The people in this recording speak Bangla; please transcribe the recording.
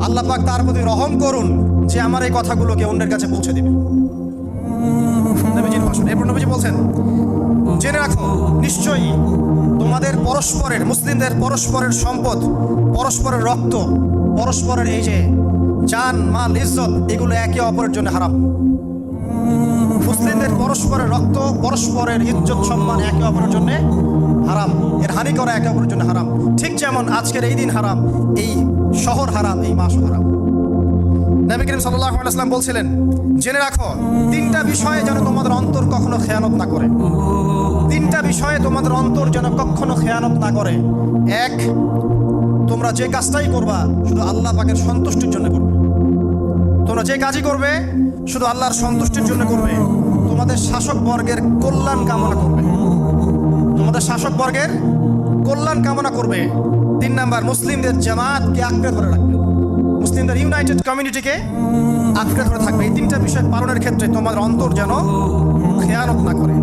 আল্লাহ পাক তার প্রতি রহম করুন যে আমার এই কথাগুলোকে অন্যের কাছে পৌঁছে দিবে। নবীজির ভাষণ। এরপর নবীজি বলছেন, জেনে রাখো নিশ্চয়ই তোমাদের পরস্পরের, মুসলিমদের পরস্পরের সম্পদ, পরস্পরের রক্ত, পরস্পরের এই যে জান মাল ইজ্জত, এগুলো একে অপরের জন্য হারাম। মুসলিমদের পরস্পরের রক্ত, পরস্পরের ইজ্জত সম্মান একে অপরের জন্য হারাম। এর হানি করা একে অপরের জন্য হারাম। ঠিক যেমন আজকের এই দিন হারাম, এই শহর হারাম, এই মাস হারাম। নবী করিম সাল্লাল্লাহু আলাইহি ওয়াসাল্লাম বলছিলেন, জেনে রাখো তিনটা বিষয়ে যেন তোমাদের অন্তর কখনো খেয়ানত না করে। তিনটা বিষয়ে তোমাদের অন্তর যেন কখনো খেয়ানত না করে। এক, তোমরা যে কাজটাই করবা শুধু আল্লাহ পাকের সন্তুষ্টির জন্য করবে। তোমরা যে কাজই করবে শুধু আল্লাহর সন্তুষ্টির জন্য করবে। তোমাদের শাসক বর্গের কল্যাণ কামনা করবে। তোমাদের শাসক বর্গের কল্যাণ কামনা করবে। 3 নাম্বার, মুসলিমদের জামাতকে আঁকড়ে ধরে রাখবে। মুসলিমদের ইউনাইটেড কমিউনিটিকে আঁকড়ে ধরে থাকবে। এই 3টা বিষয় পালনের ক্ষেত্রে তোমাদের অন্তর যেন খেয়ানত না করে।